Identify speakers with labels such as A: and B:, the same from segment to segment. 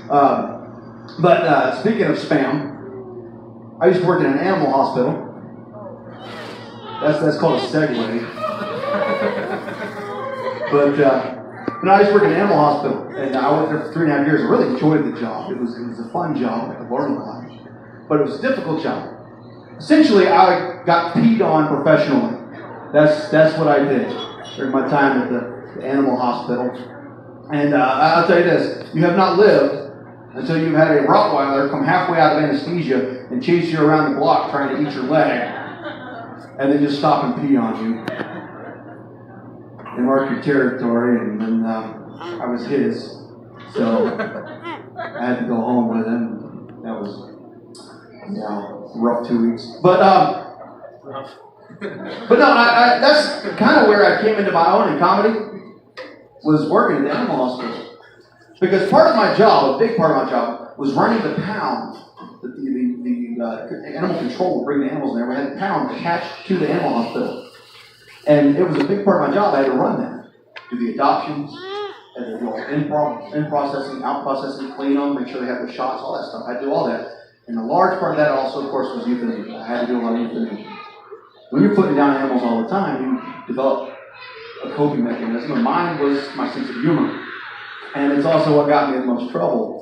A: But speaking of spam, I used to work in an animal hospital. That's called a segue. But I used to work in an animal hospital, and I worked there for 3.5 years. I really enjoyed the job. It was a fun job. I learned a lot, but it was a difficult job. Essentially, I got peed on professionally. That's what I did during my time at the animal hospital. And I'll tell you this: you have not lived until you've had a Rottweiler come halfway out of anesthesia and chase you around the block trying to eat your leg, and then just stop and pee on you and mark your territory. And then I was his, so I had to go home with him. That was rough 2 weeks. But no, I that's kind of where I came into my own in comedy, was working at the animal hospital. Because part of my job, a big part of my job, was running the pound. The animal control would bring the animals in there. We had a pound attached to the animal hospital. And it was a big part of my job. I had to run that. Do the adoptions, and in processing, out processing, clean them, make sure they have the shots, all that stuff. I had to do all that. And a large part of that also, of course, was euthanasia. I had to do a lot of euthanasia. When you're putting down animals all the time, you develop a coping mechanism. And mine was my sense of humor. And it's also what got me in most trouble.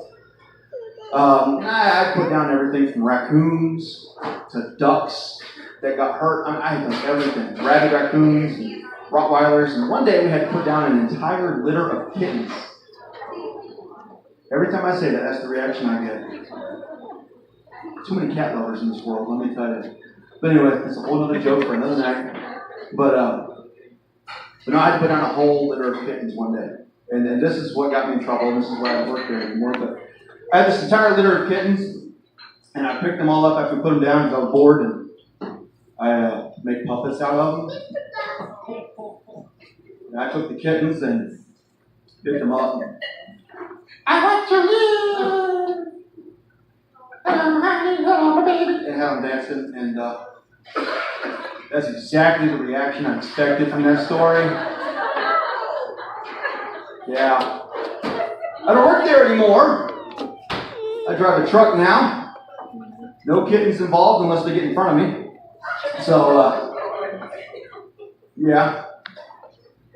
A: I put down everything from raccoons to ducks that got hurt. I had done everything. Rabid raccoons and Rottweilers. And one day we had to put down an entire litter of kittens. Every time I say that, that's the reaction I get. Too many cat lovers in this world, let me tell you. But anyway, it's a whole other joke for another night. But no, I had to put down a whole litter of kittens one day. And then this is what got me in trouble, and this is why I don't work there anymore. But I had this entire litter of kittens, and I picked them all up after we put them down because I was bored, and I make puppets out of them. And I took the kittens and picked them up. And, I want to live! And had them dancing, and that's exactly the reaction I expected from that story. Yeah. I don't work there anymore. I drive a truck now. No kittens involved unless they get in front of me. So, yeah.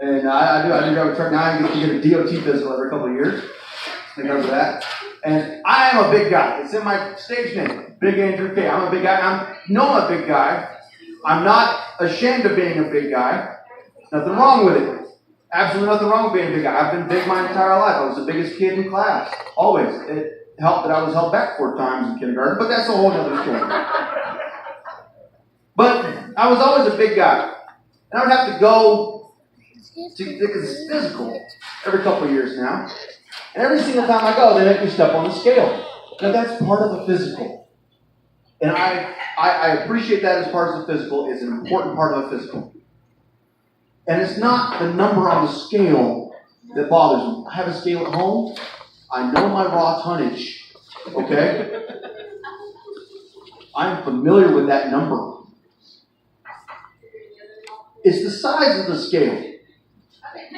A: And I do drive a truck now. I get a DOT physical every couple of years. Because of that. And I am a big guy. It's in my stage name. Big Andrew K. I'm a big guy. I'm a big guy. I'm not ashamed of being a big guy. Nothing wrong with it. Absolutely nothing wrong with being a big guy. I've been big my entire life. I was the biggest kid in class. Always. It helped that I was held back 4 times in kindergarten, but that's a whole other story. But I was always a big guy. And I would have to go to it's physical every couple of years now. And every single time I go, they make me step on the scale. Now that's part of the physical. And I appreciate that as part of the physical. It's an important part of the physical. And it's not the number on the scale that bothers me. I have a scale at home. I know my raw tonnage. Okay? I'm familiar with that number. It's the size of the scale.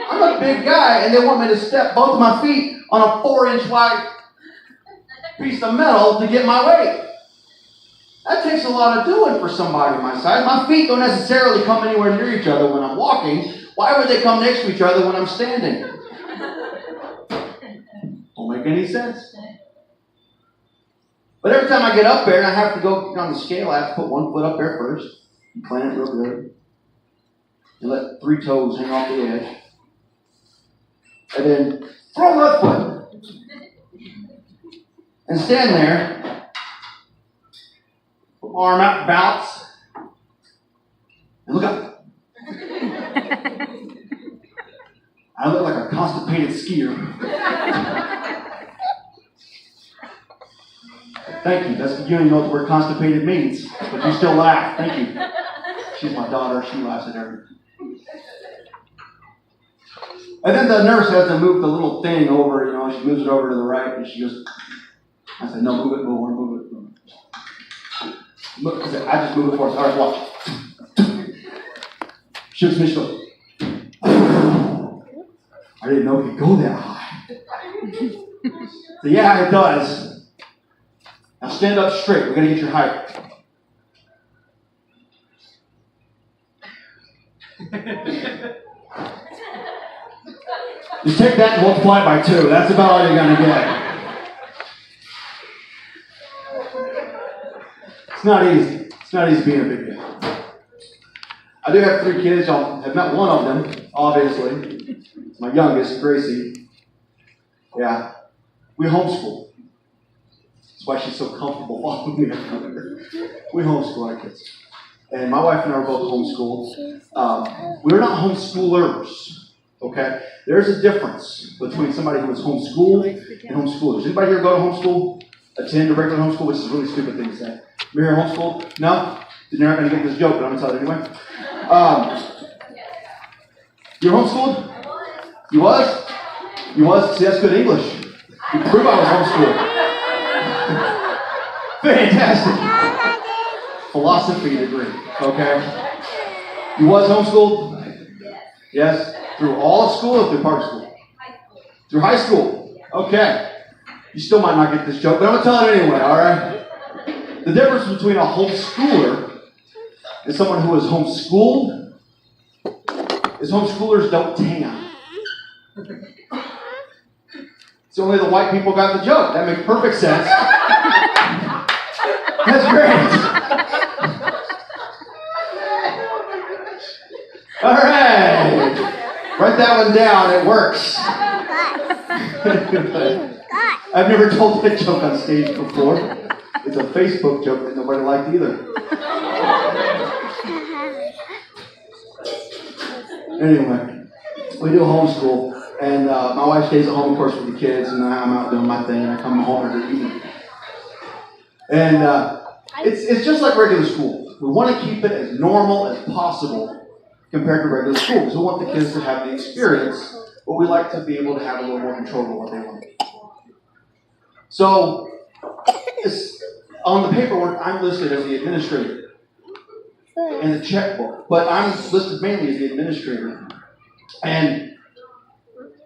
A: I'm a big guy, and they want me to step both my feet on a 4-inch wide piece of metal to get my weight. That takes a lot of doing for somebody my size. My feet don't necessarily come anywhere near each other when I'm walking. Why would they come next to each other when I'm standing? Don't make any sense. But every time I get up there and I have to go on the scale, I have to put one foot up there first and plant it real good. And let 3 toes hang off the edge. And then throw my foot. And stand there. Put my arm out, bounce. And look up. I look like a constipated skier. Thank you. That's you don't know what the word constipated means. But you still laugh. Thank you. She's my daughter. She laughs at everything. And then the nurse has to move the little thing over, she moves it over to the right, and she goes, I said, no, move it more, move it. I said, I just moved it for us. All right, watch. She was finished going, I didn't know it could go that high. So yeah, it does. Now stand up straight. We're going to get your height. Just take that and multiply it by 2. That's about all you're going to get. It's not easy. It's not easy being a big guy. I do have 3 kids. Y'all have met one of them, obviously. It's my youngest, Gracie. Yeah. We homeschool. That's why she's so comfortable following me everywhere. We homeschool our kids. And my wife and I are both homeschooled. We're not homeschoolers, okay? There's a difference between somebody who is homeschooled and homeschoolers. Anybody here go to homeschool? Attend a regular homeschool, which is a really stupid thing to say. You're here homeschooled? No? Then you're not going to get this joke, but I'm going to tell it anyway. You're homeschooled? You was? You was? See, that's good English. You prove I was homeschooled. Fantastic. Philosophy degree, okay? You was homeschooled? Yes? Through all of school or through part of school? Through high school. Okay. You still might not get this joke, but I'm going to tell it anyway, all right? The difference between a homeschooler and someone who is homeschooled is homeschoolers don't tan. It's only the white people got the joke. That makes perfect sense. That's great. All right. Write that one down. It works. I've never told that joke on stage before. It's a Facebook joke that nobody liked either. Anyway, we do homeschool. And my wife stays at home, of course, with the kids, and I'm out doing my thing, and I come home every evening. And it's just like regular school. We want to keep it as normal as possible compared to regular school, because we want the kids to have the experience, but we like to be able to have a little more control over what they want. So, on the paperwork, I'm listed as the administrator in the checkbook, but I'm listed mainly as the administrator. And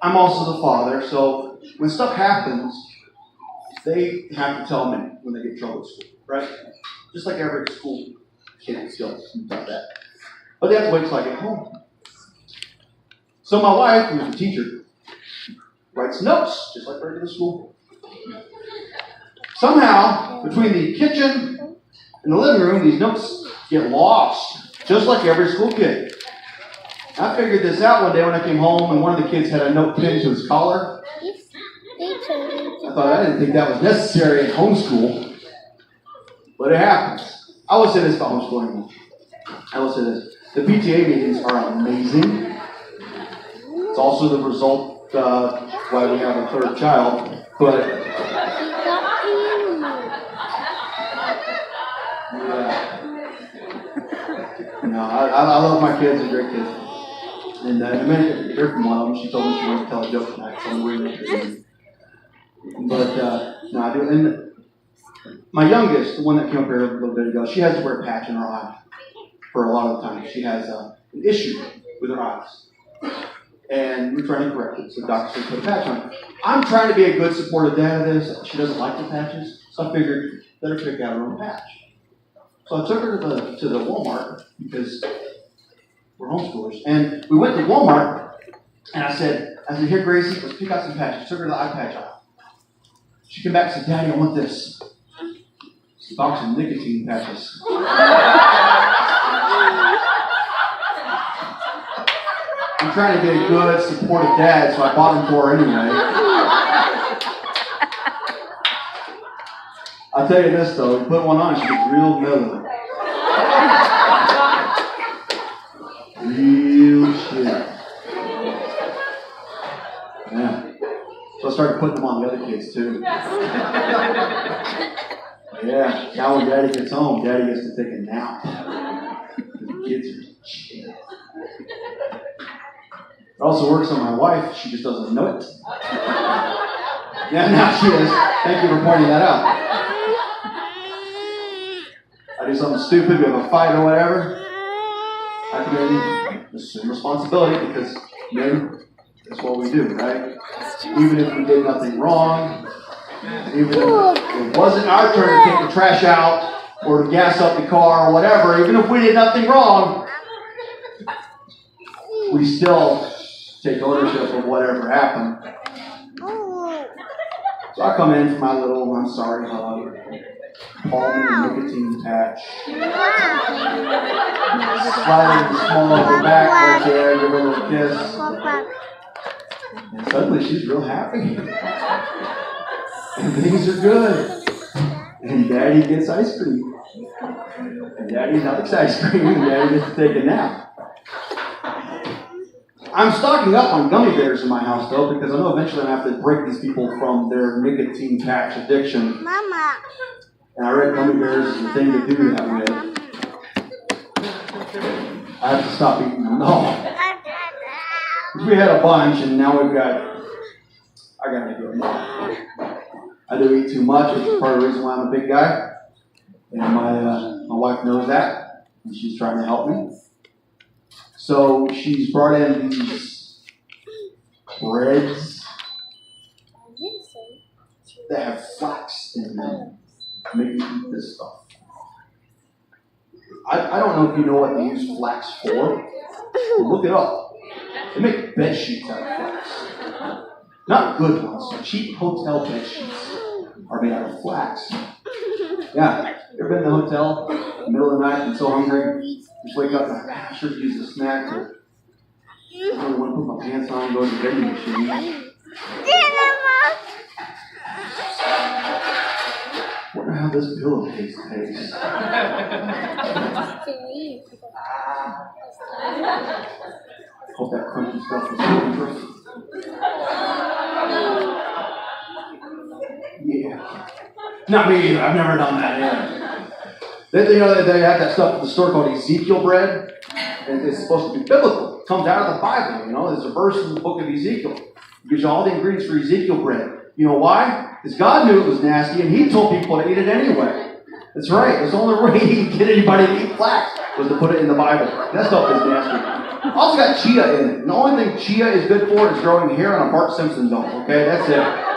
A: I'm also the father, so when stuff happens, they have to tell me when they get in trouble at school, right? Just like every school kid does that. But they have to wait until I get home. So my wife, who's a teacher, writes notes, just like regular school. Somehow, between the kitchen and the living room, these notes get lost, just like every school kid. I figured this out one day when I came home and one of the kids had a note pinned to his collar. I thought I didn't think that was necessary in homeschool, but it happens. I will say this about homeschooling. I will say this. The PTA meetings are amazing. It's also the result why we have a 3rd child, but no, I love my kids. They're great kids. And in a minute, you hear from one of them. She told me she wanted to tell a joke tonight, so I'm reading. But no, I do. And my youngest, the one that came up here a little bit ago, she has to wear a patch in her eye for a lot of the time. She has an issue with her eyes, and we're trying to correct it. So the doctor said put a patch on. I'm trying to be a good supportive dad of this. She doesn't like the patches, so I figured let her pick out her own patch. So I took her to the Walmart because we're homeschoolers. And we went to Walmart, and I said, here, Gracie, let's pick out some patches. Took her to the eye patch aisle. She came back and said, Daddy, I want this. It's a box of nicotine patches. I'm trying to be a good, supportive dad, so I bought them for her anyway. I'll tell you this, though. You put one on, she gets real mellow. Real shit. Yeah. So I started putting them on the other kids, too. Yeah. Now when Daddy gets home, Daddy gets to take a nap. The kids are chill. It also works on my wife. She just doesn't know it. Yeah, now she is. Thank you for pointing that out. I do something stupid, we have a fight or whatever, I can assume responsibility because men, that's what we do, right? Even if we did nothing wrong, Even if it wasn't our turn to take the trash out or to gas up the car or whatever, even if we did nothing wrong, we still take ownership of whatever happened. So I come in for my little, I'm sorry, hug, palm and nicotine patch, sliding the small of her back right there, give her a little kiss. And suddenly she's real happy. And things are good. And Daddy gets ice cream. And Daddy likes ice cream, and Daddy gets to take a nap. I'm stocking up on gummy bears in my house, though, because I know eventually I'm going to have to break these people from their nicotine patch addiction. Mama. And I read gummy bears is the thing to do that with. I have to stop eating them. No. We had a bunch, and now we've got, I got to do more. I do eat too much, which is part of the reason why I'm a big guy. And my wife knows that, and she's trying to help me. So she's brought in these breads that have flax in them to make me eat this stuff. I don't know if you know what they use flax for. Look it up. They make bed sheets out of flax. Not good ones. Cheap hotel bed sheets are made out of flax. Yeah. You ever been in a hotel in the middle of the night and so hungry? Just wake up and I sure could use a snack. I don't want to put my pants on and go to the vending machine. Wonder how this pillowcase tastes. Hope that crunchy stuff is good. Yeah. Not me either. I've never done that yet. They have that stuff at the store called Ezekiel bread. And it's supposed to be biblical. It comes out of the Bible, There's a verse in the book of Ezekiel. It gives you all the ingredients for Ezekiel bread. You know why? Because God knew it was nasty, and He told people to eat it anyway. That's right. That's the only way He could get anybody to eat flax was to put it in the Bible. That stuff is nasty. Also got chia in it. And the only thing chia is good for is growing hair on a Bart Simpson doll. Okay, that's it.